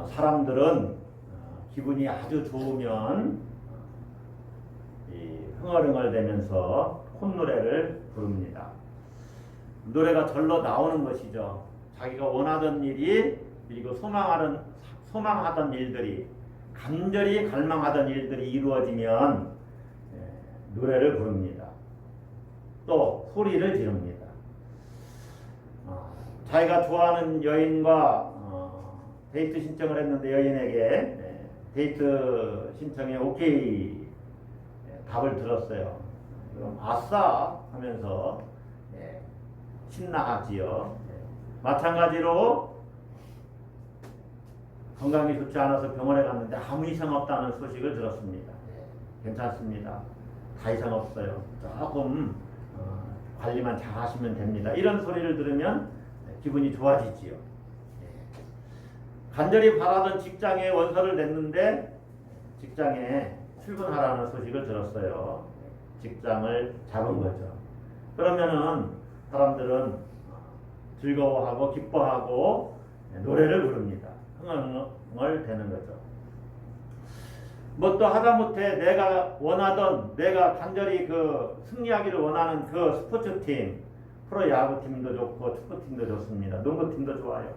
사람들은 기분이 아주 좋으면 이 흥얼흥얼대면서 콧노래를 부릅니다. 노래가 절로 나오는 것이죠. 자기가 원하던 일이, 그리고 소망하던 일들이, 간절히 갈망하던 일들이 이루어지면 노래를 부릅니다. 또 소리를 지릅니다. 자기가 좋아하는 여인과 데이트 신청을 했는데 여인에게 데이트 신청에 오케이 답을 들었어요. 그럼 아싸 하면서 신나하지요. 마찬가지로 건강이 좋지 않아서 병원에 갔는데 아무 이상 없다는 소식을 들었습니다. 괜찮습니다. 다 이상 없어요. 조금 관리만 잘 하시면 됩니다. 이런 소리를 들으면 기분이 좋아지지요. 간절히 바라던 직장에 원서를 냈는데 직장에 출근하라는 소식을 들었어요. 직장을 잡은 거죠. 그러면은 사람들은 즐거워하고 기뻐하고 노래를 부릅니다. 흥얼흥얼 되는 거죠. 뭐 또 하다못해 내가 간절히 승리하기를 원하는 그 스포츠팀, 프로야구팀도 좋고 축구팀도 좋습니다. 농구팀도 좋아요.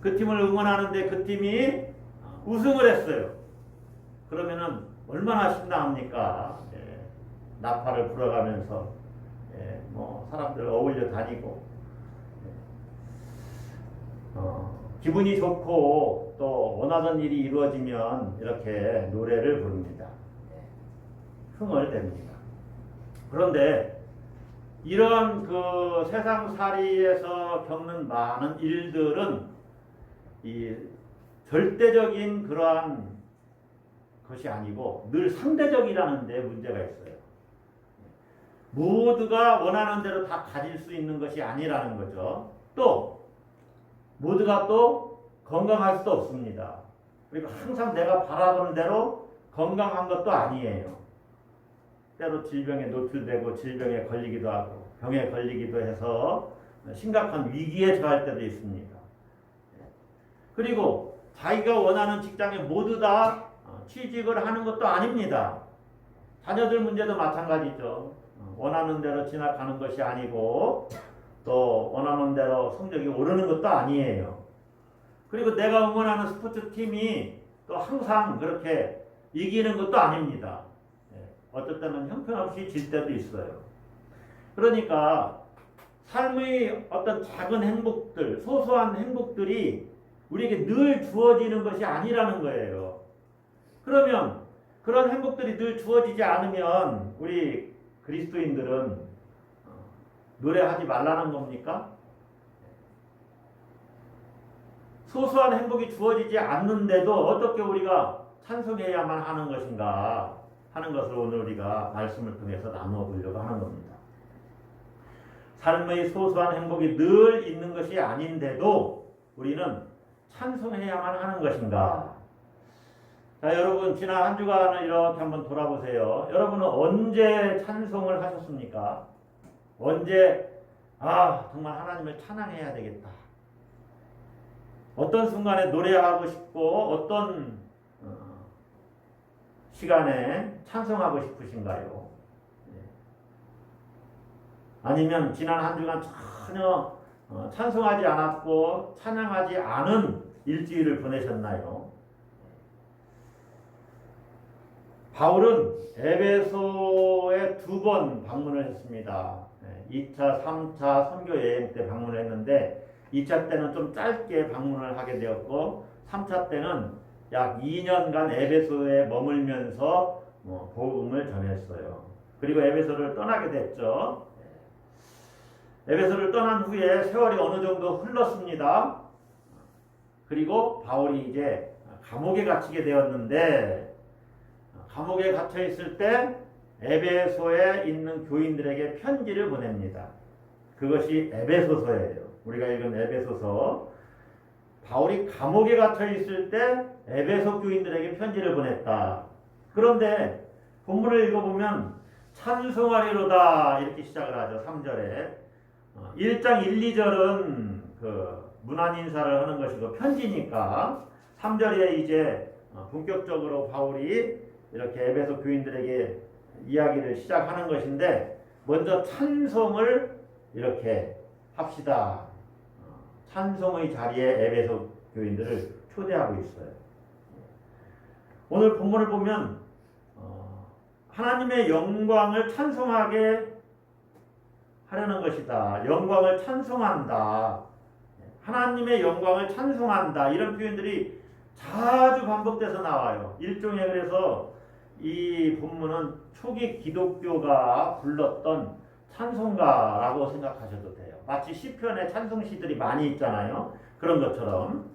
그 팀을 응원하는데 그 팀이 우승을 했어요. 그러면은 얼마나 신나합니까? 나팔을 불어가면서 뭐 사람들 어울려 다니고 기분이 좋고 또 원하던 일이 이루어지면 이렇게 노래를 부릅니다. 흥얼댑니다. 그런데 이런 세상살이에서 겪는 많은 일들은 이 절대적인 그러한 것이 아니고 늘 상대적이라는 데 문제가 있어요. 모두가 원하는 대로 다 가질 수 있는 것이 아니라는 거죠. 또 모두가 또 건강할 수도 없습니다. 그리고 항상 내가 바라보는 대로 건강한 것도 아니에요. 때로 질병에 노출되고 질병에 걸리기도 하고 병에 걸리기도 해서 심각한 위기에 처할 때도 있습니다. 그리고 자기가 원하는 직장에 모두 다 취직을 하는 것도 아닙니다. 자녀들 문제도 마찬가지죠. 원하는 대로 진학하는 것이 아니고 또 원하는 대로 성적이 오르는 것도 아니에요. 그리고 내가 응원하는 스포츠 팀이 또 항상 그렇게 이기는 것도 아닙니다. 어떨 때는 형편없이 질 때도 있어요. 그러니까 삶의 어떤 작은 행복들, 소소한 행복들이 우리에게 늘 주어지는 것이 아니라는 거예요. 그러면 그런 행복들이 늘 주어지지 않으면 우리 그리스도인들은 노래하지 말라는 겁니까? 소소한 행복이 주어지지 않는데도 어떻게 우리가 찬송해야만 하는 것인가 하는 것을 오늘 우리가 말씀을 통해서 나누어 보려고 하는 겁니다. 삶의 소소한 행복이 늘 있는 것이 아닌데도 우리는 찬송해야만 하는 것인가? 자, 여러분 지난 한 주간을 이렇게 한번 돌아보세요. 여러분은 언제 찬송을 하셨습니까? 언제 정말 하나님을 찬양해야 되겠다. 어떤 순간에 노래하고 싶고 어떤 시간에 찬송하고 싶으신가요? 아니면 지난 한 주간 전혀 찬송하지 않았고 찬양하지 않은 일주일을 보내셨나요? 바울은 에베소에 2번 방문을 했습니다. 2차, 3차 선교 여행 때 방문을 했는데 2차 때는 좀 짧게 방문을 하게 되었고 3차 때는 약 2년간 에베소에 머물면서 복음을 전했어요. 그리고 에베소를 떠나게 됐죠. 에베소를 떠난 후에 세월이 어느 정도 흘렀습니다. 그리고 바울이 이제 감옥에 갇히게 되었는데 감옥에 갇혀 있을 때 에베소에 있는 교인들에게 편지를 보냅니다. 그것이 에베소서예요. 우리가 읽은 에베소서. 바울이 감옥에 갇혀 있을 때 에베소 교인들에게 편지를 보냈다. 그런데 본문을 읽어보면 찬송하리로다 이렇게 시작을 하죠. 3절에 1장 1, 2절은 그 문안 인사를 하는 것이고 편지니까 3절에 이제 본격적으로 바울이 이렇게 에베소 교인들에게 이야기를 시작하는 것인데 먼저 찬송을 이렇게 합시다. 찬송의 자리에 에베소 교인들을 초대하고 있어요. 오늘 본문을 보면 하나님의 영광을 찬송하게 하려는 것이다. 영광을 찬송한다. 하나님의 영광을 찬송한다. 이런 표현들이 자주 반복돼서 나와요. 일종의 그래서 이 본문은 초기 기독교가 불렀던 찬송가라고 생각하셔도 돼요. 마치 시편에 찬송시들이 많이 있잖아요. 그런 것처럼.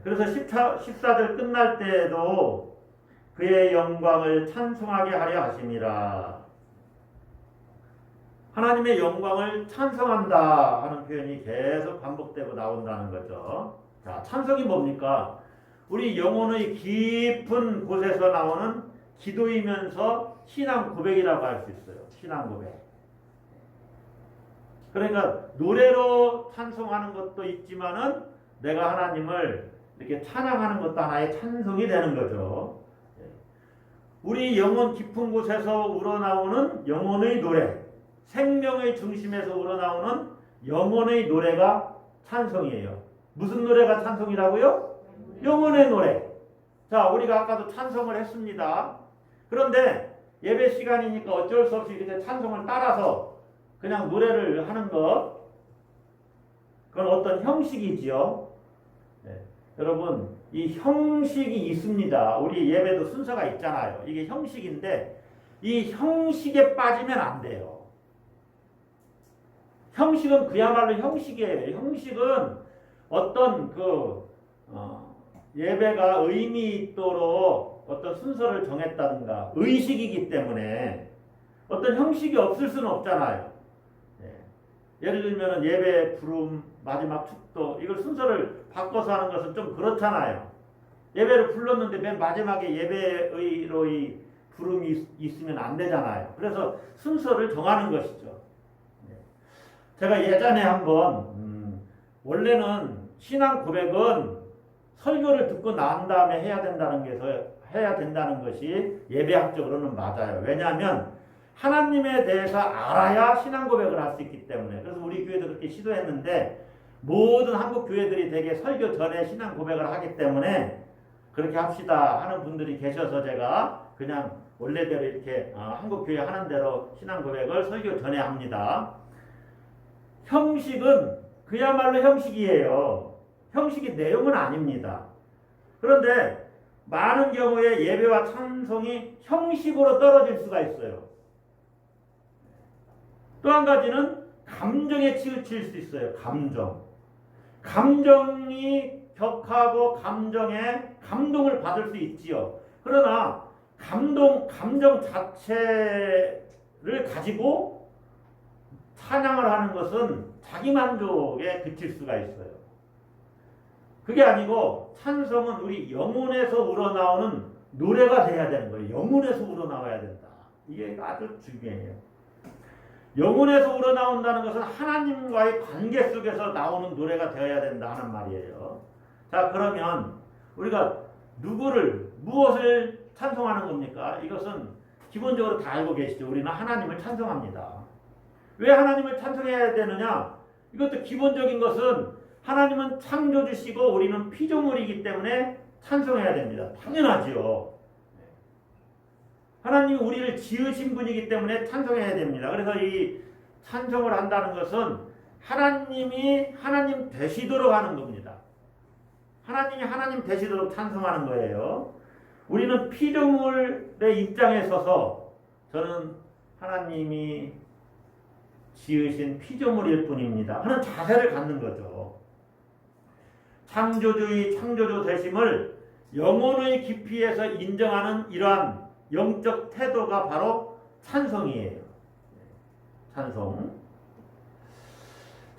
그래서 14절 끝날 때에도 그의 영광을 찬송하게 하려 하심이라. 하나님의 영광을 찬송한다 하는 표현이 계속 반복되고 나온다는 거죠. 자, 찬송이 뭡니까? 우리 영혼의 깊은 곳에서 나오는 기도이면서 신앙 고백이라고 할 수 있어요. 신앙 고백. 그러니까 노래로 찬송하는 것도 있지만은 내가 하나님을 이렇게 찬양하는 것도 하나의 찬송이 되는 거죠. 우리 영혼 깊은 곳에서 우러나오는 영혼의 노래, 생명의 중심에서 우러나오는 영혼의 노래가 찬송이에요. 무슨 노래가 찬송이라고요? 영혼의 노래. 자, 우리가 아까도 찬송을 했습니다. 그런데 예배 시간이니까 어쩔 수 없이 이렇게 찬송을 따라서 그냥 노래를 하는 것, 그건 어떤 형식이지요. 네. 여러분, 이 형식이 있습니다. 우리 예배도 순서가 있잖아요. 이게 형식인데 이 형식에 빠지면 안 돼요. 형식은 그야말로 형식이에요. 형식은 어떤 예배가 의미 있도록 어떤 순서를 정했다든가 의식이기 때문에 어떤 형식이 없을 수는 없잖아요. 예를 들면 예배 부름, 마지막 축도, 이걸 순서를 바꿔서 하는 것은 좀 그렇잖아요. 예배를 불렀는데 맨 마지막에 예배의 부름이 있으면 안 되잖아요. 그래서 순서를 정하는 것이죠. 제가 예전에 한번 원래는 신앙 고백은 설교를 듣고 난 다음에 해야 된다는 것이 예배학적으로는 맞아요. 왜냐하면 하나님에 대해서 알아야 신앙 고백을 할 수 있기 때문에. 그래서 우리 교회도 그렇게 시도했는데 모든 한국 교회들이 대개 설교 전에 신앙 고백을 하기 때문에 그렇게 합시다 하는 분들이 계셔서 제가 그냥 원래대로 이렇게 한국 교회 하는 대로 신앙 고백을 설교 전에 합니다. 형식은 그야말로 형식이에요. 형식이 내용은 아닙니다. 그런데 많은 경우에 예배와 찬송이 형식으로 떨어질 수가 있어요. 또 한 가지는 감정에 치우칠 수 있어요. 감정이 격하고 감정에 감동을 받을 수 있지요. 그러나 감정 자체를 가지고 찬양을 하는 것은 자기 만족에 그칠 수가 있어요. 그게 아니고 찬송은 우리 영혼에서 우러나오는 노래가 돼야 되는 거예요. 영혼에서 우러나와야 된다. 이게 아주 중요해요. 영혼에서 우러나온다는 것은 하나님과의 관계 속에서 나오는 노래가 되어야 된다 하는 말이에요. 자, 그러면 우리가 무엇을 찬송하는 겁니까? 이것은 기본적으로 다 알고 계시죠. 우리는 하나님을 찬송합니다. 왜 하나님을 찬송해야 되느냐? 이것도 기본적인 것은 하나님은 창조주시고 우리는 피조물이기 때문에 찬송해야 됩니다. 당연하지요. 하나님이 우리를 지으신 분이기 때문에 찬송해야 됩니다. 그래서 이 찬송을 한다는 것은 하나님이 하나님 되시도록 하는 겁니다. 하나님이 하나님 되시도록 찬송하는 거예요. 우리는 피조물의 입장에 서서 저는 하나님이 지으신 피조물일 뿐입니다 하는 자세를 갖는 거죠. 창조주의 창조주 되심을 영혼의 깊이에서 인정하는 이러한 영적 태도가 바로 찬송이에요. 찬송.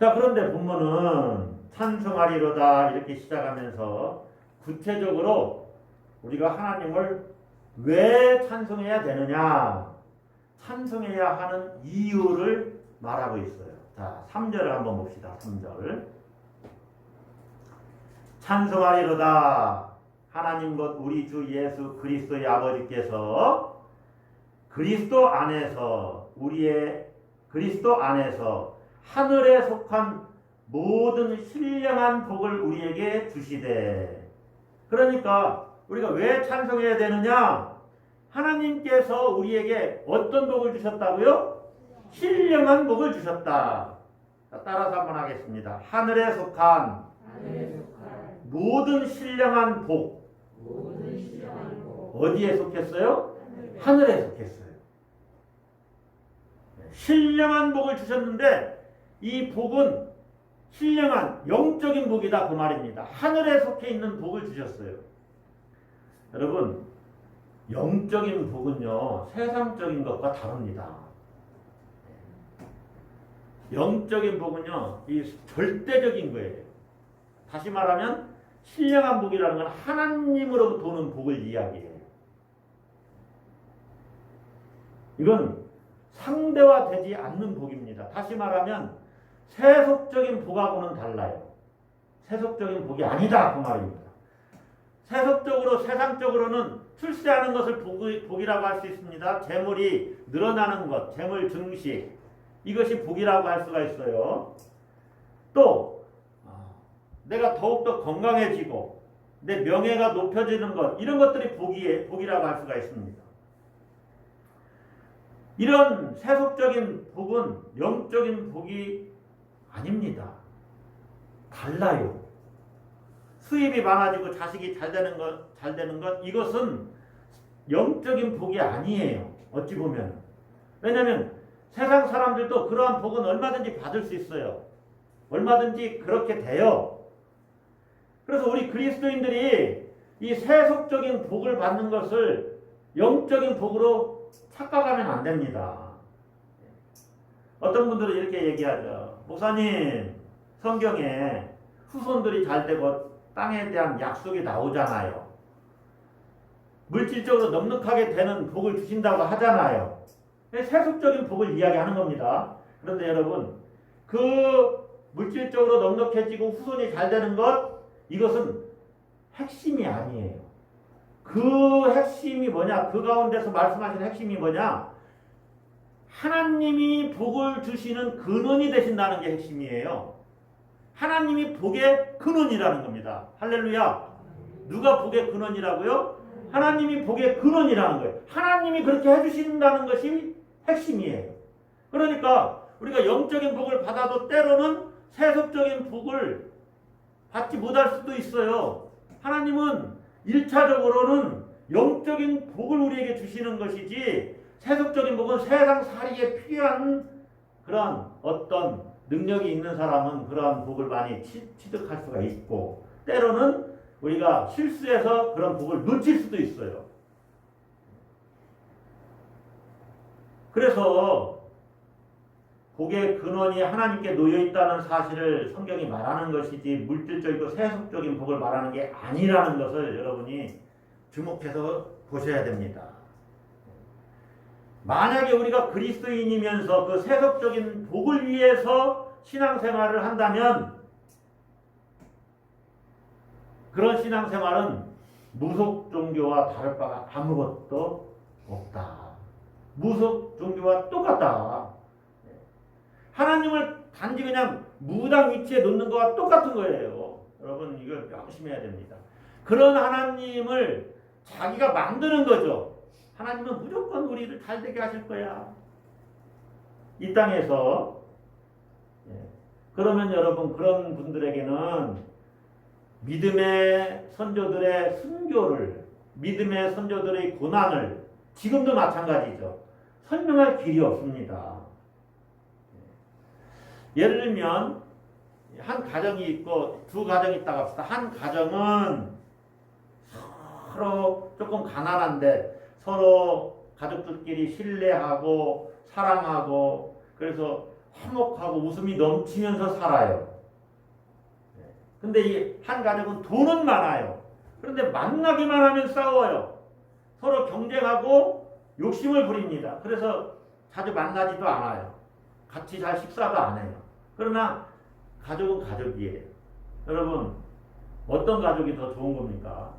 자, 그런데 본문은 찬송하리로다 이렇게 시작하면서 구체적으로 우리가 하나님을 왜 찬송해야 되느냐, 찬송해야 하는 이유를 말하고 있어요. 자, 3절을 한번 봅시다. 3절. 찬송하리로다. 하나님 곧 우리 주 예수 그리스도의 아버지께서 그리스도 안에서 그리스도 안에서 하늘에 속한 모든 신령한 복을 우리에게 주시되. 그러니까 우리가 왜 찬송해야 되느냐? 하나님께서 우리에게 어떤 복을 주셨다고요? 신령한 복을 주셨다. 따라서 한번 하겠습니다. 하늘에 속한 모든 신령한 복. 어디에 속했어요? 하늘에 속했어요. 신령한 복을 주셨는데 이 복은 신령한 영적인 복이다 그 말입니다. 하늘에 속해 있는 복을 주셨어요. 여러분, 영적인 복은요 세상적인 것과 다릅니다. 영적인 복은요 이 절대적인 거예요. 다시 말하면 신령한 복이라는 건 하나님으로부터 오는 복을 이야기해요. 이건 상대화되지 않는 복입니다. 다시 말하면 세속적인 복하고는 달라요. 세속적인 복이 아니다 그 말입니다. 세속적으로 세상적으로는 출세하는 것을 복이라고 할 수 있습니다. 재물이 늘어나는 것, 재물 증식, 이것이 복이라고 할 수가 있어요. 또 내가 더욱더 건강해지고 내 명예가 높여지는 것, 이런 것들이 복이라고 할 수가 있습니다. 이런 세속적인 복은 영적인 복이 아닙니다. 달라요. 수입이 많아지고 자식이 잘 되는 것, 이것은 영적인 복이 아니에요. 어찌 보면. 왜냐하면 세상 사람들도 그러한 복은 얼마든지 받을 수 있어요. 얼마든지 그렇게 돼요. 그래서 우리 그리스도인들이 이 세속적인 복을 받는 것을 영적인 복으로 착각하면 안 됩니다. 어떤 분들은 이렇게 얘기하죠. 목사님, 성경에 후손들이 잘 되고 땅에 대한 약속이 나오잖아요. 물질적으로 넉넉하게 되는 복을 주신다고 하잖아요. 세속적인 복을 이야기하는 겁니다. 그런데 여러분, 그 물질적으로 넉넉해지고 후손이 잘 되는 것, 이것은 핵심이 아니에요. 그 핵심이 뭐냐? 그 가운데서 말씀하신 핵심이 뭐냐? 하나님이 복을 주시는 근원이 되신다는 게 핵심이에요. 하나님이 복의 근원이라는 겁니다. 할렐루야. 누가 복의 근원이라고요? 하나님이 복의 근원이라는 거예요. 하나님이 그렇게 해주신다는 것이 핵심이에요. 그러니까 우리가 영적인 복을 받아도 때로는 세속적인 복을 받지 못할 수도 있어요. 하나님은 1차적으로는 영적인 복을 우리에게 주시는 것이지, 세속적인 복은 세상 살이에 필요한 그런 어떤 능력이 있는 사람은 그러한 복을 많이 취득할 수가 있고, 때로는 우리가 실수해서 그런 복을 놓칠 수도 있어요. 그래서 복의 근원이 하나님께 놓여있다는 사실을 성경이 말하는 것이지 물질적이고 세속적인 복을 말하는 게 아니라는 것을 여러분이 주목해서 보셔야 됩니다. 만약에 우리가 그리스도인이면서 그 세속적인 복을 위해서 신앙생활을 한다면 그런 신앙생활은 무속 종교와 다를 바가 아무것도 없다. 무속 종교와 똑같다. 하나님을 단지 그냥 무당 위치에 놓는 것과 똑같은 거예요. 여러분, 이걸 명심해야 됩니다. 그런 하나님을 자기가 만드는 거죠. 하나님은 무조건 우리를 잘되게 하실 거야. 이 땅에서. 그러면 여러분, 그런 분들에게는 믿음의 선조들의 순교를, 믿음의 선조들의 고난을, 지금도 마찬가지죠, 설명할 길이 없습니다. 예를 들면 한 가정이 있고 두 가정이 있다고 합시다. 한 가정은 서로 조금 가난한데 서로 가족들끼리 신뢰하고 사랑하고 그래서 화목하고 웃음이 넘치면서 살아요. 근데 이 한 가족은 돈은 많아요. 그런데 만나기만 하면 싸워요. 서로 경쟁하고 욕심을 부립니다. 그래서 자주 만나지도 않아요. 같이 잘 식사도 안 해요. 그러나 가족은 가족이에요. 여러분, 어떤 가족이 더 좋은 겁니까?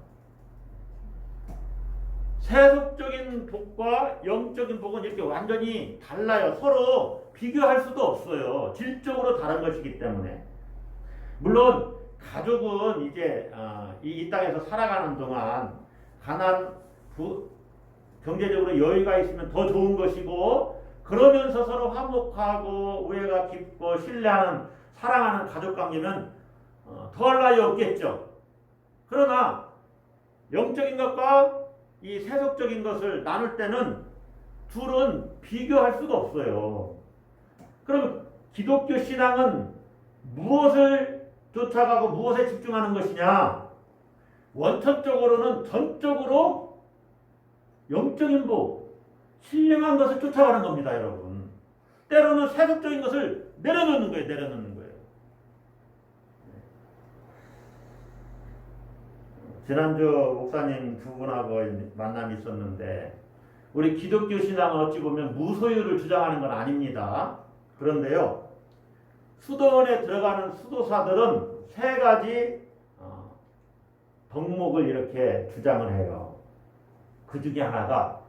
세속적인 복과 영적인 복은 이렇게 완전히 달라요. 서로 비교할 수도 없어요. 질적으로 다른 것이기 때문에. 물론 가족은 이제 이 땅에서 살아가는 동안 경제적으로 여유가 있으면 더 좋은 것이고, 그러면서 서로 화목하고 우애가 깊고 신뢰하는 사랑하는 가족관계면 더할 나위 없겠죠. 그러나 영적인 것과 이 세속적인 것을 나눌 때는 둘은 비교할 수가 없어요. 그럼 기독교 신앙은 무엇을 쫓아가고 무엇에 집중하는 것이냐? 원천적으로는 전적으로 영적인 복, 신령한 것을 쫓아가는 겁니다, 여러분. 때로는 세속적인 것을 내려놓는 거예요, 내려놓는 거예요. 지난주 목사님 두 분하고 만남이 있었는데, 우리 기독교 신앙은 어찌 보면 무소유를 주장하는 건 아닙니다. 그런데요, 수도원에 들어가는 수도사들은 세 가지 덕목을 이렇게 주장을 해요. 그 중에 하나가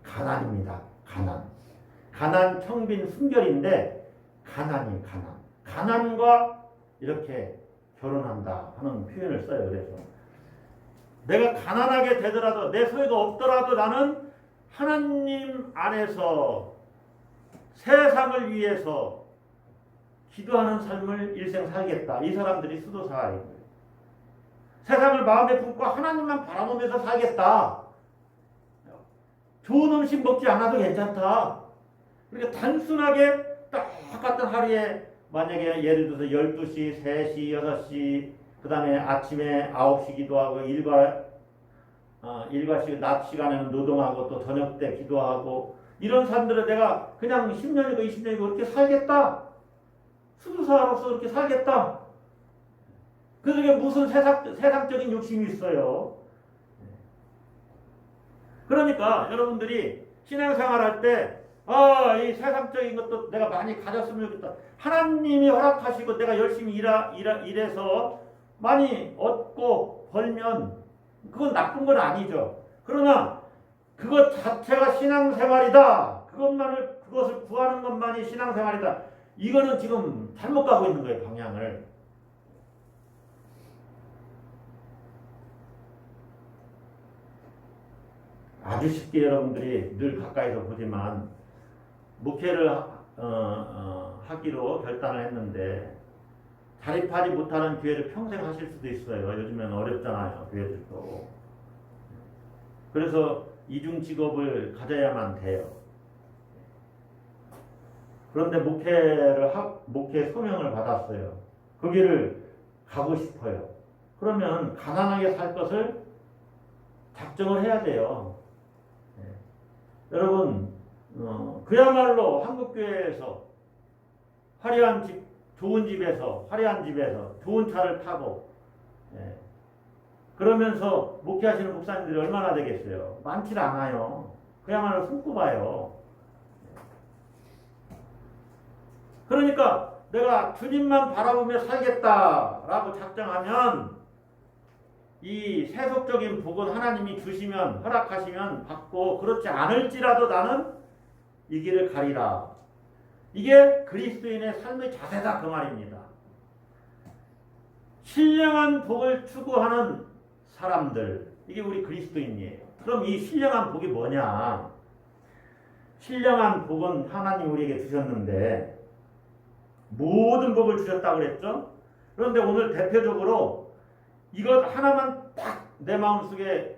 가난입니다. 가난, 청빈, 순결인데 가난이 가난. 가난과 이렇게 결혼한다 하는 표현을 써요. 그래서 내가 가난하게 되더라도 내 소유가 없더라도 나는 하나님 안에서 세상을 위해서 기도하는 삶을 일생 살겠다. 이 사람들이 수도사예요. 세상을 마음에 품고 하나님만 바라보면서 살겠다. 좋은 음식 먹지 않아도 괜찮다. 그러니까 단순하게 똑같은 하루에 만약에 예를 들어서 12시, 3시, 6시, 그 다음에 아침에 9시 기도하고 낮 시간에는 노동하고 또 저녁 때 기도하고, 이런 사람들은 내가 그냥 10년이고 20년이고 그렇게 살겠다. 수도사로서 그렇게 살겠다. 그중에 무슨 세상적인 욕심이 있어요. 그러니까 여러분들이 신앙생활 할 때 이 세상적인 것도 내가 많이 가졌으면 좋겠다. 하나님이 허락하시고 내가 열심히 일해서 많이 얻고 벌면 그건 나쁜 건 아니죠. 그러나 그것 자체가 신앙생활이다. 그것을 구하는 것만이 신앙생활이다. 이거는 지금 잘못 가고 있는 거예요, 방향을. 아주 쉽게 여러분들이 늘 가까이서 보지만 목회를 하기로 결단을 했는데 자립하지 못하는 교회를 평생 하실 수도 있어요. 요즘엔 어렵잖아요, 교회들도. 그래서 이중 직업을 가져야만 돼요. 그런데 목회 소명을 받았어요. 그 길을 가고 싶어요. 그러면 가난하게 살 것을 작정을 해야 돼요. 여러분, 그야말로 한국교회에서 화려한 집, 좋은 집에서, 화려한 집에서 좋은 차를 타고, 그러면서 목회하시는 목사님들이 얼마나 되겠어요? 많지 않아요. 그야말로 손꼽아요. 그러니까 내가 주님만 바라보며 살겠다라고 작정하면 이 세속적인 복은 하나님이 주시면, 허락하시면 받고, 그렇지 않을지라도 나는 이 길을 가리라. 이게 그리스도인의 삶의 자세다, 그 말입니다. 신령한 복을 추구하는 사람들, 이게 우리 그리스도인이에요. 그럼 이 신령한 복이 뭐냐? 신령한 복은 하나님 우리에게 주셨는데 모든 복을 주셨다고 그랬죠? 그런데 오늘 대표적으로 이것 하나만 딱 내 마음속에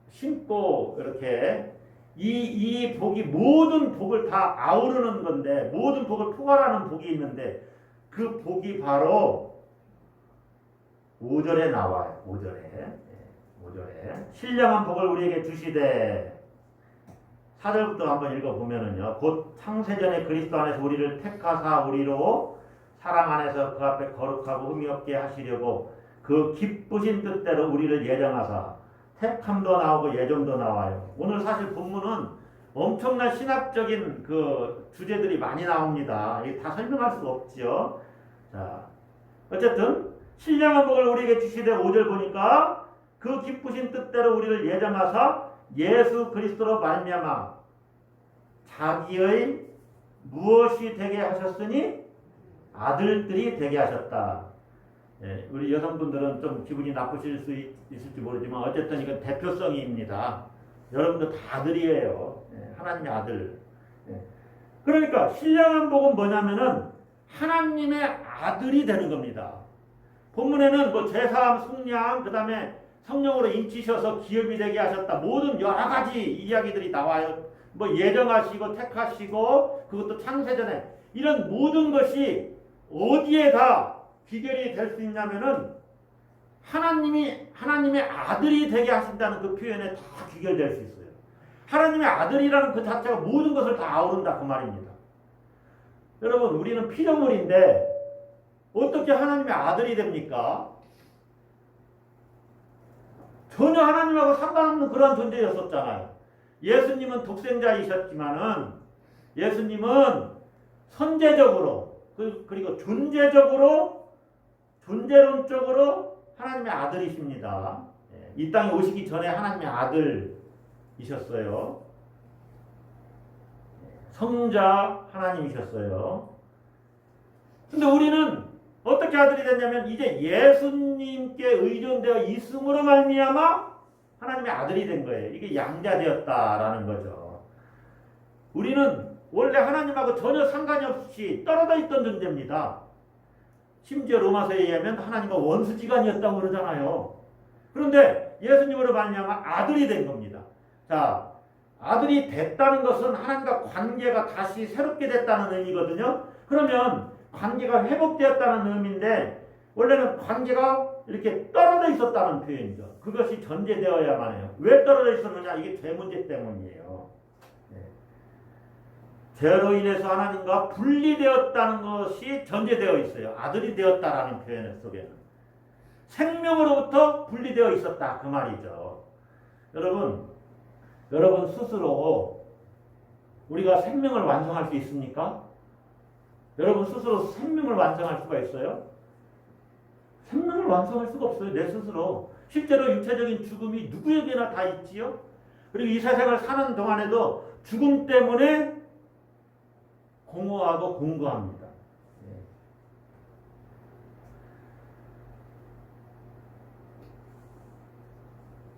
심고 이렇게 이 복이 모든 복을 다 아우르는 건데, 모든 복을 포괄하는 복이 있는데 그 복이 바로 5절에 나와요. 5절에 신령한 복을 우리에게 주시되, 4절부터 한번 읽어보면은요, 곧 창세전에 그리스도 안에서 우리를 택하사 우리로 사랑 안에서 그 앞에 거룩하고 흠이 없게 하시려고 그 기쁘신 뜻대로 우리를 예정하사, 택함도 나오고 예정도 나와요. 오늘 사실 본문은 엄청난 신학적인 그 주제들이 많이 나옵니다. 이게 다 설명할 수가 없지요. 자, 어쨌든 신령한 복을 우리에게 주시되 5절 보니까 그 기쁘신 뜻대로 우리를 예정하사 예수 그리스도로 말미암아 자기의 무엇이 되게 하셨으니 아들들이 되게 하셨다. 예, 우리 여성분들은 좀 기분이 나쁘실 수 있을지 모르지만 어쨌든 이건 대표성입니다. 여러분들 다 아들이에요. 예, 하나님의 아들. 예. 그러니까 신령한 복은 뭐냐면은 하나님의 아들이 되는 겁니다. 본문에는 뭐 제사함, 속량, 그 다음에 성령으로 인치셔서 기업이 되게 하셨다. 모든 여러 가지 이야기들이 나와요. 뭐 예정하시고 택하시고 그것도 창세전에 이런 모든 것이 어디에 다 귀결이 될 수 있냐면은 하나님의 아들이 되게 하신다는 그 표현에 다 귀결될 수 있어요. 하나님의 아들이라는 그 자체가 모든 것을 다 아우른다 그 말입니다. 여러분 우리는 피조물인데 어떻게 하나님의 아들이 됩니까? 전혀 하나님하고 상관없는 그런 존재였었잖아요. 예수님은 독생자이셨지만은 예수님은 선제적으로 그리고 존재론적으로 하나님의 아들이십니다. 이 땅에 오시기 전에 하나님의 아들이셨어요. 성자 하나님이셨어요. 근데 우리는 어떻게 아들이 됐냐면 이제 예수님께 의존되어 있음으로 말미암아 하나님의 아들이 된 거예요. 이게 양자되었다라는 거죠. 우리는 원래 하나님하고 전혀 상관이 없이 떨어져 있던 존재입니다. 심지어 로마서에 의하면 하나님과 원수지간이었다고 그러잖아요. 그런데 예수님으로 말미암아 아들이 된 겁니다. 자, 아들이 됐다는 것은 하나님과 관계가 다시 새롭게 됐다는 의미거든요. 그러면 관계가 회복되었다는 의미인데 원래는 관계가 이렇게 떨어져 있었다는 표현이죠. 그것이 전제되어야만 해요. 왜 떨어져 있었느냐? 이게 죄 문제 때문이에요. 죄로 인해서 하나님과 분리되었다는 것이 전제되어 있어요. 아들이 되었다라는 표현 속에는. 생명으로부터 분리되어 있었다. 그 말이죠. 여러분 스스로 우리가 생명을 완성할 수 있습니까? 여러분 스스로 생명을 완성할 수가 있어요? 생명을 완성할 수가 없어요. 내 스스로. 실제로 육체적인 죽음이 누구에게나 다 있지요. 그리고 이 세상을 사는 동안에도 죽음 때문에 공허하고 공고합니다.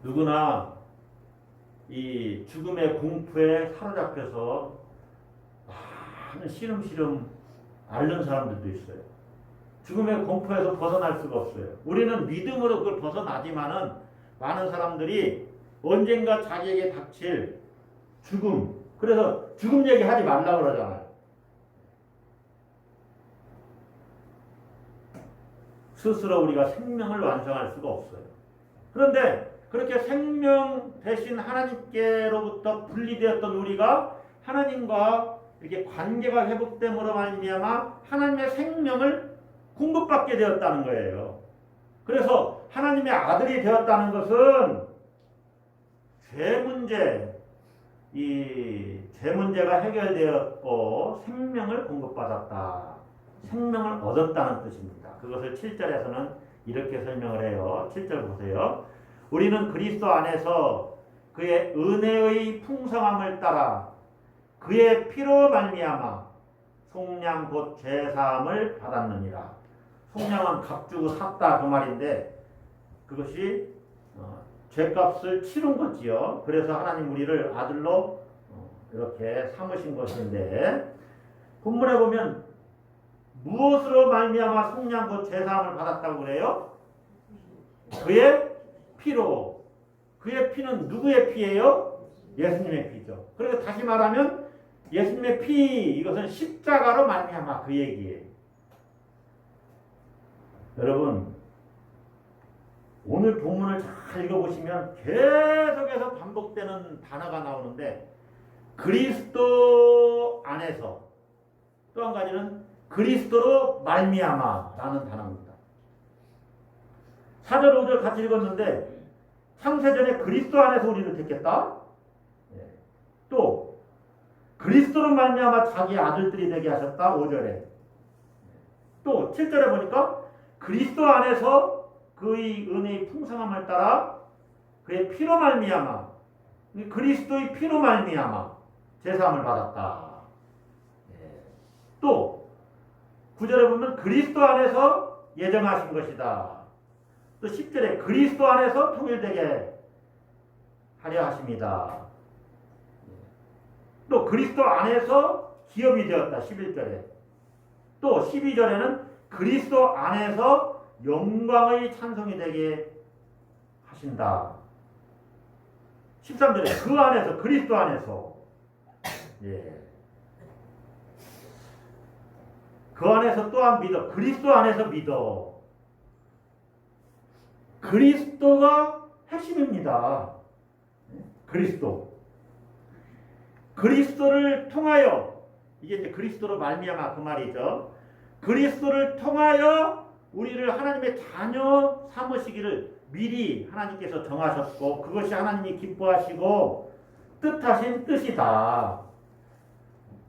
누구나 이 죽음의 공포에 사로잡혀서 많은 시름시름 앓는 사람들도 있어요. 죽음의 공포에서 벗어날 수가 없어요. 우리는 믿음으로 그걸 벗어나지만은 많은 사람들이 언젠가 자기에게 닥칠 죽음, 그래서 죽음 얘기하지 말라고 그러잖아요. 스스로 우리가 생명을 완성할 수가 없어요. 그런데 그렇게 생명 대신 하나님께로부터 분리되었던 우리가 하나님과 이렇게 관계가 회복됨으로 말미암아 하나님의 생명을 공급받게 되었다는 거예요. 그래서 하나님의 아들이 되었다는 것은 이 죄 문제가 해결되었고 생명을 공급받았다. 생명을 얻었다는 뜻입니다. 그것을 7절에서는 이렇게 설명을 해요. 7절 보세요. 우리는 그리스도 안에서 그의 은혜의 풍성함을 따라 그의 피로 말미암아 속량 곧 죄사함을 받았느니라. 속량은 값 주고 샀다 그 말인데 그것이 죄값을 치른 거지요. 그래서 하나님 우리를 아들로 이렇게 삼으신 것인데 본문에 보면 무엇으로 말미암아 속량 곧 죄사함을 받았다고 그래요? 그의 피로. 그의 피는 누구의 피예요? 예수님의 피죠. 그래서 다시 말하면 예수님의 피, 이것은 십자가로 말미암아 그 얘기예요. 여러분 오늘 본문을 잘 읽어보시면 계속해서 반복되는 단어가 나오는데 그리스도 안에서, 또 한 가지는 그리스도로 말미암아라는 단어입니다. 4절 5절 같이 읽었는데 창세전에 그리스도 안에서 우리를 택했다. 또 그리스도로 말미암아 자기 아들들이 되게 하셨다. 5절에. 또 7절에 보니까 그리스도 안에서 그의 은혜의 풍성함을 따라 그의 피로 말미암아 그리스도의 피로 말미암아 제사함을 받았다. 또 9절에 보면 그리스도 안에서 예정하신 것이다. 또 10절에 그리스도 안에서 통일되게 하려 하십니다. 또 그리스도 안에서 기업이 되었다. 11절에. 또 12절에는 그리스도 안에서 영광의 찬송이 되게 하신다. 13절에 그 안에서 그리스도 안에서 그 안에서 또한 믿어. 그리스도 안에서 믿어. 그리스도가 핵심입니다. 그리스도를 통하여 이게 이제 그리스도로 말미암아 그 말이죠. 그리스도를 통하여 우리를 하나님의 자녀 삼으시기를 미리 하나님께서 정하셨고 그것이 하나님이 기뻐하시고 뜻하신 뜻이다.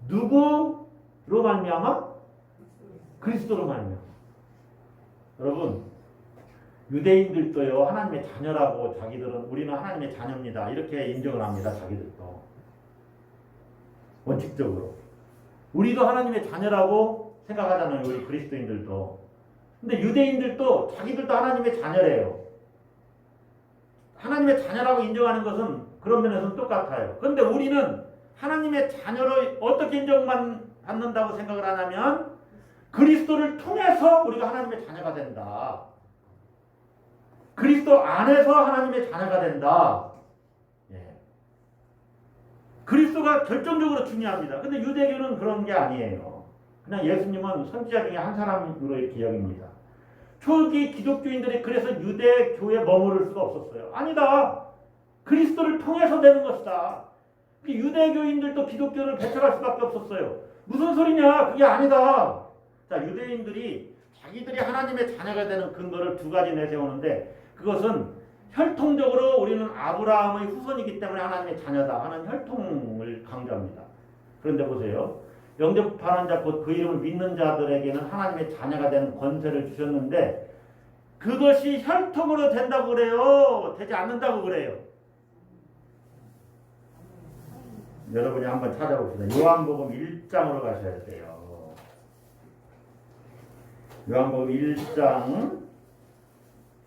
누구로 말미암아? 그리스도로 말미암아. 여러분 유대인들도요 하나님의 자녀라고 자기들은 우리는 하나님의 자녀입니다 이렇게 인정을 합니다. 자기들도 원칙적으로 우리도 하나님의 자녀라고 생각하잖아요. 우리 그리스도인들도. 근데 유대인들도 자기들도 하나님의 자녀래요. 하나님의 자녀라고 인정하는 것은 그런 면에서는 똑같아요. 그런데 우리는 하나님의 자녀로 어떻게 인정받는다고 생각을 하냐면 그리스도를 통해서 우리가 하나님의 자녀가 된다. 그리스도 안에서 하나님의 자녀가 된다. 그리스도가 결정적으로 중요합니다. 근데 유대교는 그런 게 아니에요. 그냥 예수님은 선지자 중에 한 사람으로 이렇게 여깁니다. 초기 기독교인들이 그래서 유대교에 머무를 수가 없었어요. 아니다. 그리스도를 통해서 되는 것이다. 유대교인들도 기독교를 배척할 수밖에 없었어요. 무슨 소리냐? 그게 아니다. 자, 유대인들이 자기들이 하나님의 자녀가 되는 근거를 두 가지 내세우는데 그것은 혈통적으로 우리는 아브라함의 후손이기 때문에 하나님의 자녀다 하는 혈통을 강조합니다. 그런데 보세요. 영접하는 자 곧 그 이름을 믿는 자들에게는 하나님의 자녀가 되는 권세를 주셨는데 그것이 혈통으로 된다고 그래요? 되지 않는다고 그래요? 여러분이 한번 찾아봅시다. 요한복음 1장으로 가셔야 돼요. 요한복음 1장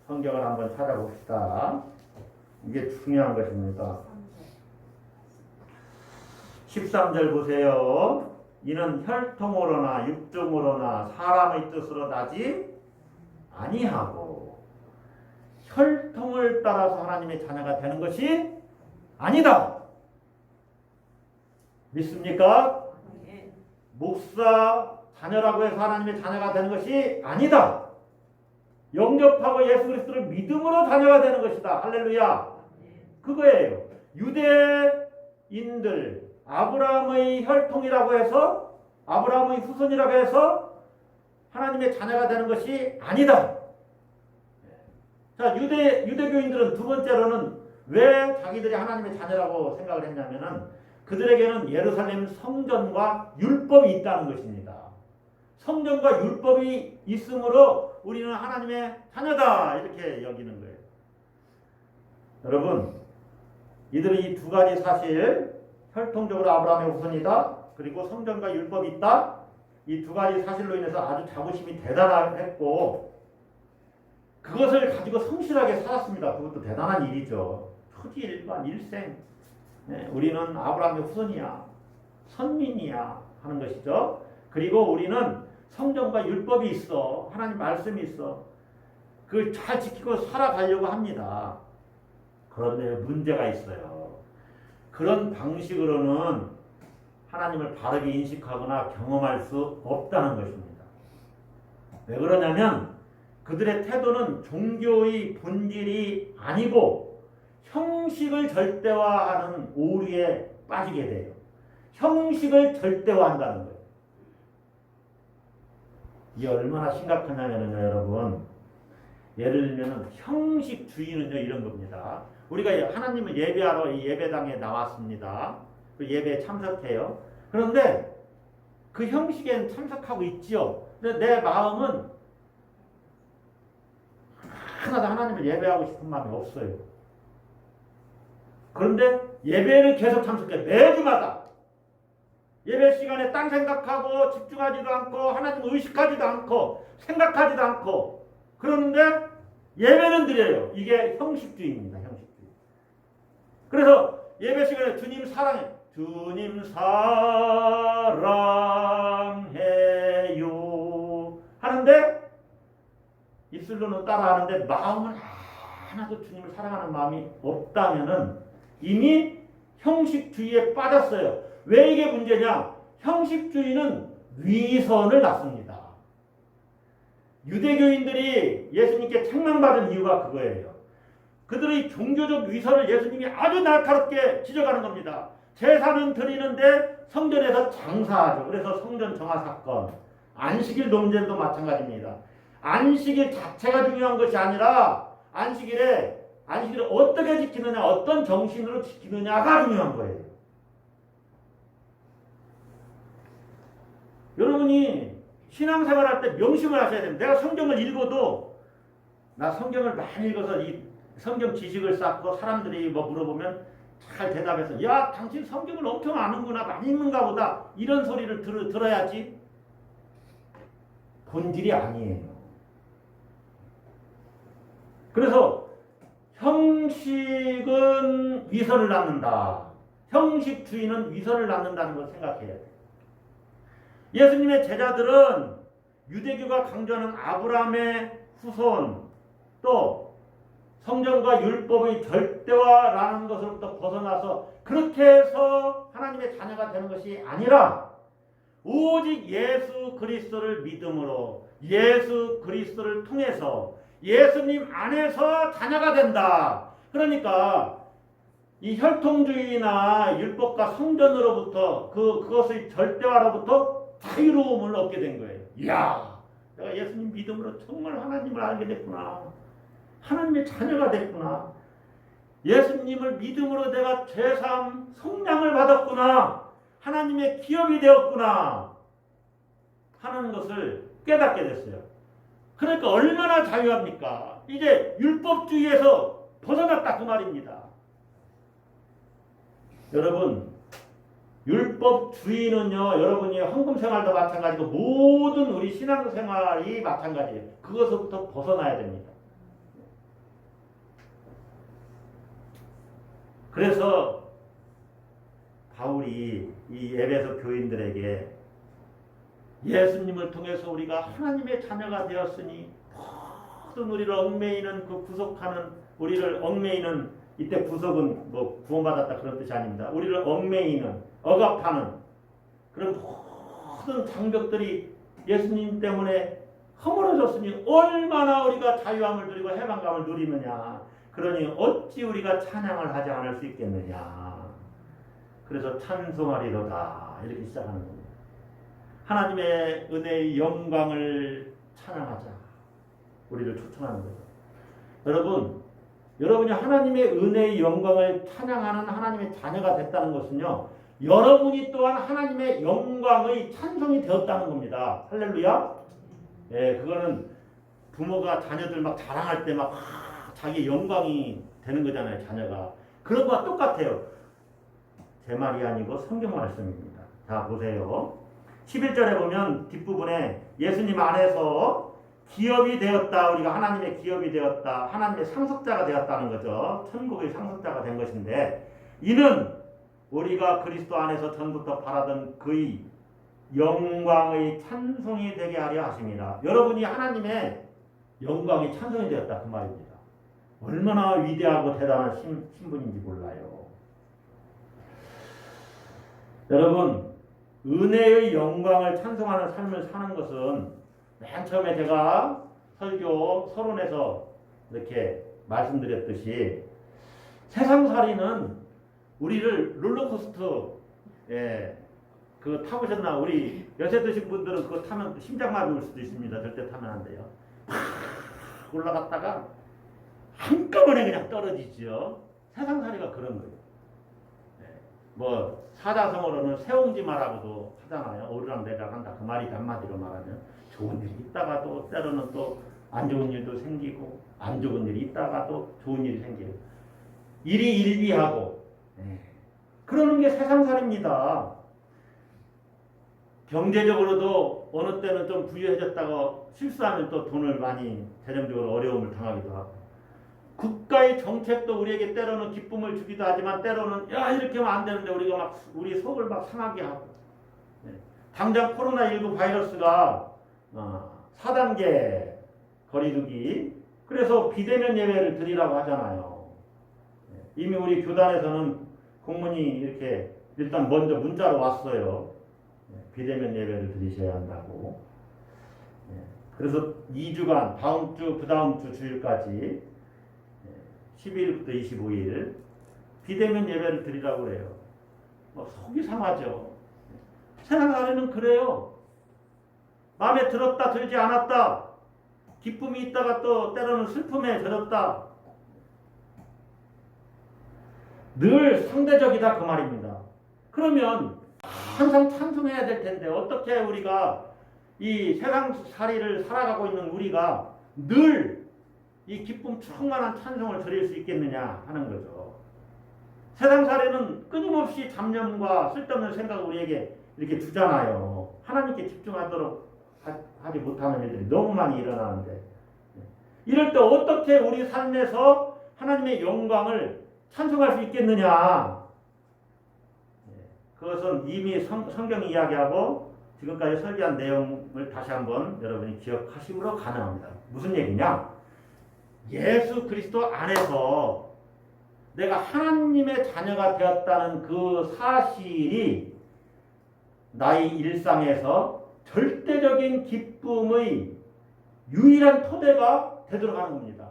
성경을 한번 찾아봅시다. 이게 중요한 것입니다. 13절 보세요. 이는 혈통으로나 육종으로나 사람의 뜻으로 나지 아니하고 혈통을 따라서 하나님의 자녀가 되는 것이 아니다. 믿습니까? 목사 자녀라고 해서 하나님의 자녀가 되는 것이 아니다. 영접하고 예수 그리스도를 믿음으로 자녀가 되는 것이다. 할렐루야. 그거예요. 유대인들 아브라함의 혈통이라고 해서 아브라함의 후손이라고 해서 하나님의 자녀가 되는 것이 아니다. 자, 유대교인들은 두 번째로는 왜 자기들이 하나님의 자녀라고 생각을 했냐면은 그들에게는 예루살렘 성전과 율법이 있다는 것입니다. 성전과 율법이 있으므로 우리는 하나님의 자녀다 이렇게 여기는 거예요. 여러분, 이들은 이 두 가지 사실, 혈통적으로 아브라함의 후손이다, 그리고 성전과 율법이 있다, 이 두 가지 사실로 인해서 아주 자부심이 대단했고 그것을 가지고 성실하게 살았습니다. 그것도 대단한 일이죠. 초지일관 일생. 우리는 아브라함의 후손이야, 선민이야 하는 것이죠. 그리고 우리는 성전과 율법이 있어, 하나님 말씀이 있어, 그걸 잘 지키고 살아가려고 합니다. 그런데 문제가 있어요. 그런 방식으로는 하나님을 바르게 인식하거나 경험할 수 없다는 것입니다. 왜 그러냐면 그들의 태도는 종교의 본질이 아니고 형식을 절대화하는 오류에 빠지게 돼요. 형식을 절대화한다는 거예요. 이게 얼마나 심각하냐면요, 여러분. 예를 들면 형식주의는요 이런 겁니다. 우리가 하나님을 예배하러 이 예배당에 나왔습니다. 그 예배에 참석해요. 그런데 그 형식에는 참석하고 있지요. 근데 내 마음은 하나도 하나님을 예배하고 싶은 마음이 없어요. 그런데 예배를 계속 참석해. 매주마다 예배 시간에 딴 생각하고 집중하지도 않고 하나님 의식하지도 않고 생각하지도 않고 그러는데 예배는 드려요. 이게 형식주의입니다. 형식주의. 그래서 예배 시간에 주님 사랑해. 주님 사랑해요 하는데 입술로는 따라하는데 마음은 하나도 주님을 사랑하는 마음이 없다면은 이미 형식주의에 빠졌어요. 왜 이게 문제냐? 형식주의는 위선을 낳습니다. 유대교인들이 예수님께 책망받은 이유가 그거예요. 그들의 종교적 위선을 예수님이 아주 날카롭게 지적하는 겁니다. 제사는 드리는데 성전에서 장사하죠. 그래서 성전 정화 사건, 안식일 논쟁도 마찬가지입니다. 안식일 자체가 중요한 것이 아니라 안식일을 어떻게 지키느냐, 어떤 정신으로 지키느냐가 중요한 거예요. 여러분이 신앙생활할 때 명심을 하셔야 됩니다. 내가 성경을 읽어도 나 성경을 많이 읽어서 이 성경 지식을 쌓고 사람들이 뭐 물어보면 잘 대답해서 야 당신 성경을 엄청 아는구나 많이 읽는가 보다 이런 소리를 들어야지 본질이 아니에요. 그래서 형식은 위선을 낳는다. 형식주의는 위선을 낳는다는 걸 생각해야 돼요. 예수님의 제자들은 유대교가 강조하는 아브라함의 후손 또 성전과 율법의 절대화라는 것으로부터 벗어나서 그렇게 해서 하나님의 자녀가 되는 것이 아니라 오직 예수 그리스도를 믿음으로 예수 그리스도를 통해서 예수님 안에서 자녀가 된다. 그러니까 이 혈통주의나 율법과 성전으로부터 그것의 절대화로부터 자유로움을 얻게 된 거예요. 이야, 내가 예수님 믿음으로 정말 하나님을 알게 됐구나. 하나님의 자녀가 됐구나. 예수님을 믿음으로 내가 죄사함 성량을 받았구나. 하나님의 기업이 되었구나. 하는 것을 깨닫게 됐어요. 그러니까 얼마나 자유합니까? 이제 율법주의에서 벗어났다 그 말입니다. 여러분 율법주의는요, 여러분이 헌금생활도 마찬가지고 모든 우리 신앙생활이 마찬가지예요. 그것부터 벗어나야 됩니다. 그래서 바울이 이 에베소 교인들에게 예수님을 통해서 우리가 하나님의 자녀가 되었으니 모든 우리를 얽매이는 그 구속하는 우리를 얽매이는 이때 구속은 뭐 구원받았다 그런 뜻이 아닙니다. 우리를 얽매이는 억압하는 그런 모든 장벽들이 예수님 때문에 허물어졌으니 얼마나 우리가 자유함을 누리고 해방감을 누리느냐. 그러니 어찌 우리가 찬양을 하지 않을 수 있겠느냐. 그래서 찬송하리로다 이렇게 시작하는 겁니다. 하나님의 은혜의 영광을 찬양하자. 우리를 초청하는 거죠. 여러분이 하나님의 은혜의 영광을 찬양하는 하나님의 자녀가 됐다는 것은요. 여러분이 또한 하나님의 영광의 찬송이 되었다는 겁니다. 할렐루야. 예, 그거는 부모가 자녀들 막 자랑할 때 막 자기 영광이 되는 거잖아요. 자녀가. 그런 거와 똑같아요. 제 말이 아니고 성경 말씀입니다. 자, 보세요. 11절에 보면 뒷부분에 예수님 안에서 기업이 되었다. 우리가 하나님의 기업이 되었다. 하나님의 상속자가 되었다는 거죠. 천국의 상속자가 된 것인데 이는 우리가 그리스도 안에서 전부터 바라던 그의 영광의 찬송이 되게 하려 하심이라. 여러분이 하나님의 영광의 찬송이 되었다. 그 말입니다. 얼마나 위대하고 대단한 신분인지 몰라요. 여러분 은혜의 영광을 찬송하는 삶을 사는 것은 맨 처음에 제가 설교 서론에서 이렇게 말씀드렸듯이 세상살이는 우리를 롤러코스터 그 타보셨나? 우리 연세 드신 분들은 그거 타면 심장마비 올 수도 있습니다. 절대 타면 안 돼요. 팍 올라갔다가 한꺼번에 그냥 떨어지죠. 세상살이가 그런 거예요. 뭐 사자성어로는 새옹지마라고도 하잖아요. 오르락내리락 한다. 그 말이 한마디로 말하면 좋은 일이 있다가 또 때로는 또 안 좋은 일도 생기고 안 좋은 일이 있다가도 좋은 일이 생기고 일이 일비하고 그러는 게 세상살입니다. 경제적으로도 어느 때는 좀 부유해졌다가 실수하면 또 돈을 많이 재정적으로 어려움을 당하기도 하고 국가의 정책도 우리에게 때로는 기쁨을 주기도 하지만 때로는 야 이렇게 하면 안 되는데 우리가 막 우리 속을 막 상하게 하고 당장 코로나19 바이러스가 4단계 거리두기 그래서 비대면 예배를 드리라고 하잖아요. 이미 우리 교단에서는 공문이 이렇게 일단 먼저 문자로 왔어요. 비대면 예배를 드리셔야 한다고. 그래서 2주간 다음 주, 그 다음 주 주일까지 12일부터 25일 비대면 예배를 드리라고 그래요. 속이 상하죠. 세상 안에는 그래요. 마음에 들었다 들지 않았다. 기쁨이 있다가 또 때로는 슬픔에 젖었다. 늘 상대적이다 그 말입니다. 그러면 항상 찬송해야 될 텐데 어떻게 우리가 이 세상살이를 살아가고 있는 우리가 늘 이 기쁨 충만한 찬송을 드릴 수 있겠느냐 하는 거죠. 세상살이는 끊임없이 잡념과 쓸데없는 생각을 우리에게 이렇게 주잖아요. 하나님께 집중하도록 하지 못하는 일들이 너무 많이 일어나는데 이럴 때 어떻게 우리 삶에서 하나님의 영광을 찬송할 수 있겠느냐. 그것은 이미 성경이 이야기하고 지금까지 설계한 내용을 다시 한번 여러분이 기억하심으로 가능합니다. 무슨 얘기냐? 예수 그리스도 안에서 내가 하나님의 자녀가 되었다는 그 사실이 나의 일상에서 절대적인 기쁨의 유일한 토대가 되도록 하는 겁니다.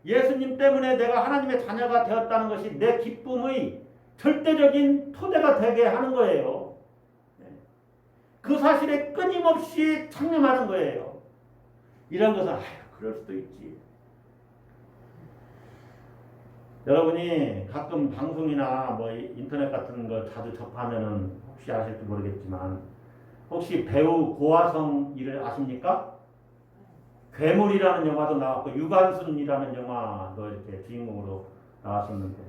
예수님 때문에 내가 하나님의 자녀가 되었다는 것이 내 기쁨의 절대적인 토대가 되게 하는 거예요. 그 사실에 끊임없이 창념하는 거예요. 이런 것은 그럴 수도 있지. 여러분이 가끔 방송이나 뭐 인터넷 같은 거 자주 접하면은 혹시 아실지 모르겠지만 혹시 배우 고화성 일을 아십니까? 괴물이라는 영화도 나왔고 유관순이라는 영화도 이렇게 주인공으로 나왔었는데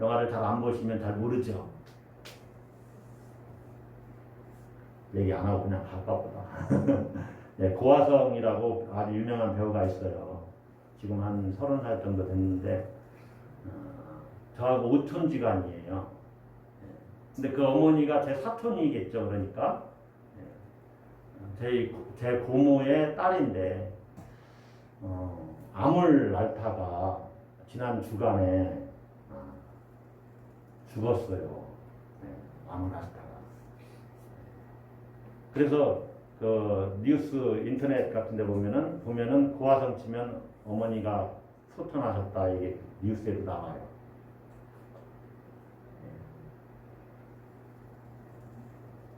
영화를 잘 안 보시면 잘 모르죠. 얘기 안 하고 그냥 갈까 보다. 네, 고화성이라고 아주 유명한 배우가 있어요. 지금 한 30살 정도 됐는데 저하고 오촌지간이에요. 근데 그 어머니가 제 사촌이겠죠. 그러니까 제 고모의 딸인데 암을 앓다가 지난 주간에 죽었어요. 암을 앓다가. 그래서 그 뉴스 인터넷 같은 데 보면은 고화성 치면 어머니가 소천하셨다 이게 뉴스에도 나와요.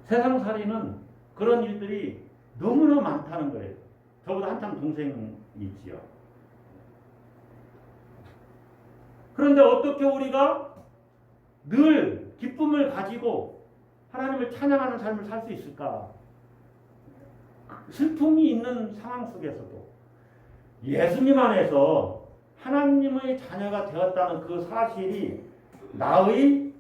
세상살이는 그런 일들이 너무나 많다는 거예요. 저보다 한참 동생이 있지요. 그런데 어떻게 우리가 늘 기쁨을 가지고 하나님을 찬양하는 삶을 살 수 있을까? 슬픔이 있는 상황 속에서도 예수님 안에서 하나님의 자녀가 되었다는 그 사실이 나의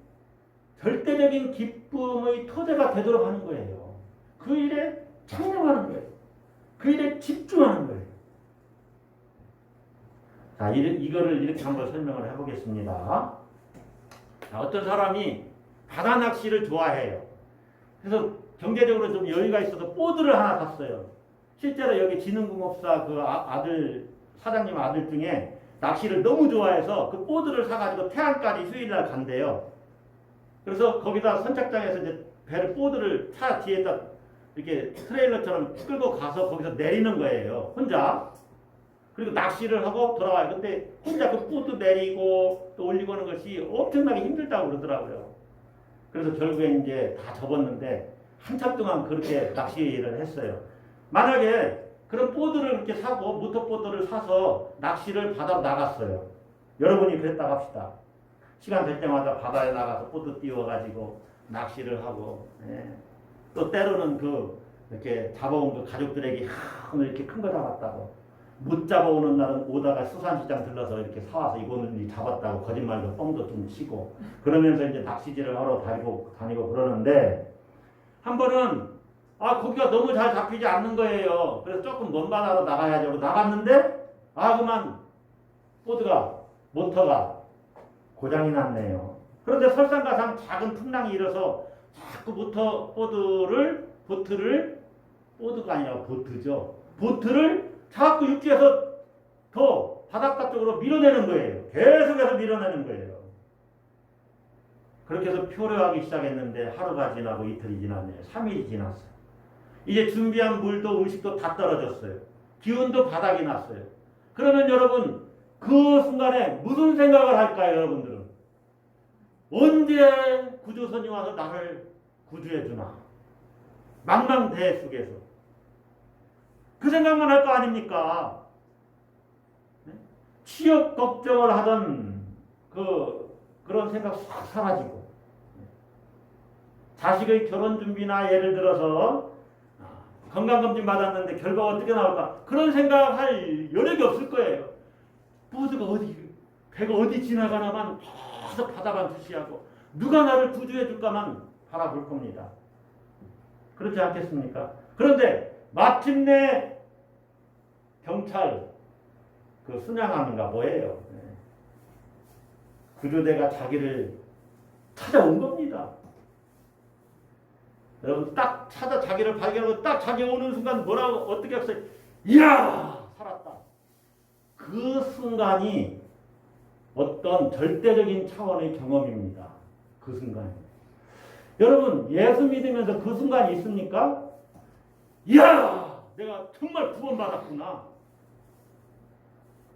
절대적인 기쁨의 토대가 되도록 하는 거예요. 그 일에 찬양하는 거예요. 그 일에 집중하는 거예요. 자, 이거를 이렇게 한번 설명을 해보겠습니다. 자, 어떤 사람이 바다 낚시를 좋아해요. 그래서 경제적으로 좀 여유가 있어서 보드를 하나 샀어요. 실제로 여기 진흥공업사 그 사장님 아들 중에 낚시를 너무 좋아해서 그 보드를 사가지고 태안까지 휴일날 간대요. 그래서 거기다 선착장에서 이제 보드를 차 뒤에다 이렇게 트레일러처럼 끌고 가서 거기서 내리는 거예요. 혼자. 그리고 낚시를 하고 돌아와요. 근데 혼자 그 보드 내리고 또 올리고 하는 것이 엄청나게 힘들다고 그러더라고요. 그래서 결국에 이제 다 접었는데 한참 동안 그렇게 낚시를 했어요. 만약에 그런 보드를 이렇게 사고 모터보드를 사서 낚시를 바다로 나갔어요. 여러분이 그랬다고 합시다. 시간 될 때마다 바다에 나가서 보드 띄워가지고 낚시를 하고 또 때로는 이렇게 잡아온 그 가족들에게 오늘 이렇게 큰 거 잡았다고 못 잡아오는 날은 오다가 수산시장 들러서 이렇게 사와서 이거는 잡았다고 거짓말도 뻥도 좀 치고 그러면서 이제 낚시질을 하러 다니고 그러는데 한 번은 고기가 너무 잘 잡히지 않는 거예요. 그래서 조금 먼 바다로 나가야죠. 나갔는데 그만 모터가 고장이 났네요. 그런데 설상가상 작은 풍랑이 일어서 자꾸 보트가 아니라 보트죠. 보트를 자꾸 육지에서 더 바닷가 쪽으로 밀어내는 거예요. 계속해서 밀어내는 거예요. 그렇게 해서 표류하기 시작했는데 하루가 지나고 이틀이 지났네요. 3일이 지났어요. 이제 준비한 물도 음식도 다 떨어졌어요. 기운도 바닥이 났어요. 그러면 여러분 그 순간에 무슨 생각을 할까요, 여러분들은? 언제 구조선이 와서 나를 구조해 주나? 망망대해 속에서 그 생각만 할 거 아닙니까? 취업 걱정을 하던 그런 생각 싹 사라지고 자식의 결혼 준비나 예를 들어서 건강검진 받았는데 결과가 어떻게 나올까 그런 생각할 여력이 없을 거예요. 배가 어디 지나가나만 계속 바다만 주시하고 누가 나를 구조해 줄까만 바라볼 겁니다. 그렇지 않겠습니까? 그런데 마침내 경찰 순양함인가 뭐예요. 구조대가 자기를 찾아온 겁니다. 여러분 딱 자기를 발견하고 딱 자기 오는 순간 어떻게 했어요? 이야 살았다. 그 순간이 어떤 절대적인 차원의 경험입니다. 그 순간이. 여러분 예수 믿으면서 그 순간이 있습니까? 이야 내가 정말 구원받았구나.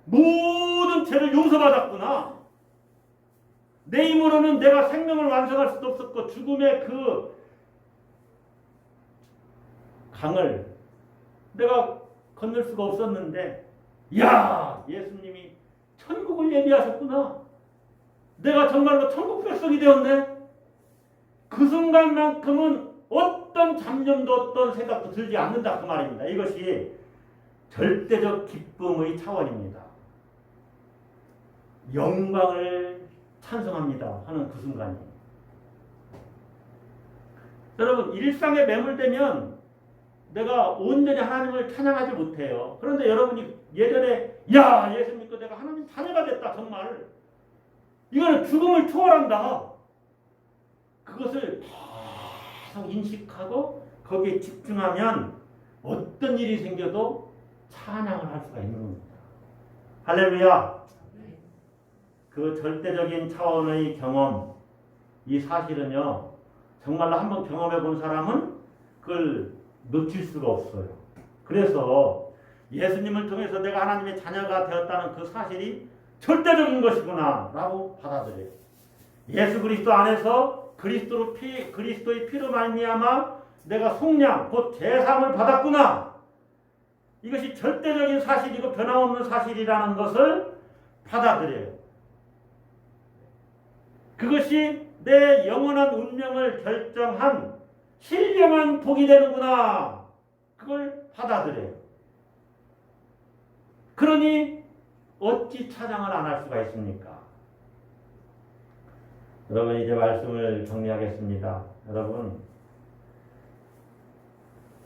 모든 죄를 용서받았구나. 내 힘으로는 내가 생명을 완성할 수도 없었고 죽음의 그 강을 내가 건널 수가 없었는데 야 예수님이 천국을 예비하셨구나. 내가 정말로 천국 백성이 되었네. 그 순간만큼은 어떤 잡념도 어떤 생각도 들지 않는다 그 말입니다. 이것이 절대적 기쁨의 차원입니다. 영광을 찬송합니다 하는 그 순간이. 여러분 일상에 매몰되면 내가 온전히 하나님을 찬양하지 못해요. 그런데 여러분이 예전에 야 예수 믿고 내가 하나님 자녀가 됐다 정말 이거는 죽음을 초월한다. 그것을 계속 인식하고 거기에 집중하면 어떤 일이 생겨도 찬양을 할 수가 있는 겁니다. 할렐루야. 그 절대적인 차원의 경험 이 사실은요 정말로 한번 경험해 본 사람은 그걸 놓칠 수가 없어요. 그래서 예수님을 통해서 내가 하나님의 자녀가 되었다는 그 사실이 절대적인 것이구나 라고 받아들여요. 예수 그리스도 안에서 그리스도의 피로 말미암아 내가 속량 곧 제사함을 받았구나. 이것이 절대적인 사실이고 변함없는 사실이라는 것을 받아들여요. 그것이 내 영원한 운명을 결정한 신령한 복이 되는구나. 그걸 받아들여요. 그러니 어찌 찬양을 안 할 수가 있습니까? 여러분 이제 말씀을 정리하겠습니다. 여러분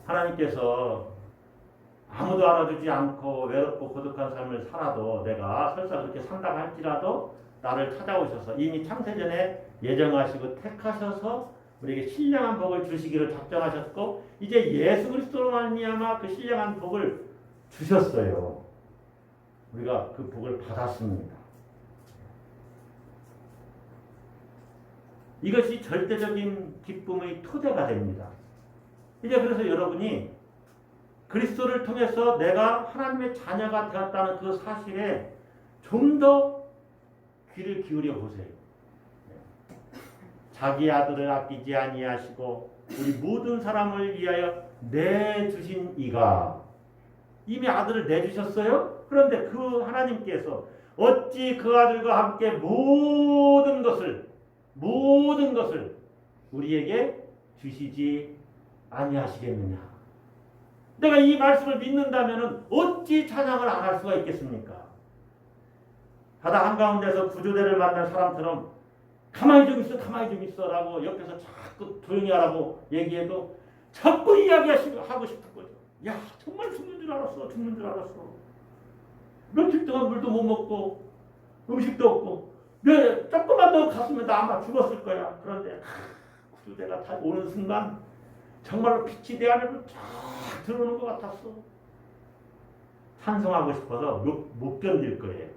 하나님께서 아무도 알아주지 않고 외롭고 고독한 삶을 살아도 내가 설사 그렇게 산다고 할지라도 나를 찾아오셔서 이미 창세전에 예정하시고 택하셔서 우리에게 신령한 복을 주시기를 작정하셨고 이제 예수 그리스도로 말미암아 그 신령한 복을 주셨어요. 우리가 그 복을 받았습니다. 이것이 절대적인 기쁨의 토대가 됩니다. 이제 그래서 여러분이 그리스도를 통해서 내가 하나님의 자녀가 되었다는 그 사실에 좀 더 귀를 기울여 보세요. 자기 아들을 아끼지 아니하시고 우리 모든 사람을 위하여 내주신 이가 이미 아들을 내주셨어요. 그런데 그 하나님께서 어찌 그 아들과 함께 모든 것을 우리에게 주시지 아니하시겠느냐. 내가 이 말씀을 믿는다면 어찌 찬양을 안 할 수가 있겠습니까? 바다 한가운데서 구조대를 만난 사람처럼 가만히 좀 있어, 가만히 좀 있어 라고 옆에서 자꾸 조용히 하라고 얘기해도 자꾸 이야기하고 싶은 거죠. 야, 정말 죽는 줄 알았어, 죽는 줄 알았어. 며칠 동안 물도 못 먹고 음식도 없고 조금만 더 갔으면 나 아마 죽었을 거야. 그런데 구조대가 오는 순간 정말로 빛이 내 안으로 쫙 들어오는 것 같았어. 찬송하고 싶어서 못 견딜 거예요.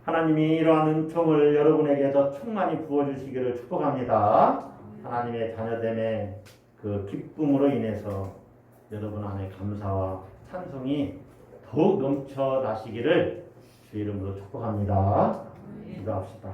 하나님이 이러한 은총을 여러분에게 더 충만히 부어주시기를 축복합니다. 하나님의 자녀됨의 그 기쁨으로 인해서 여러분 안에 감사와 찬송이 더욱 넘쳐 나시기를 주 이름으로 축복합니다. 기도합시다.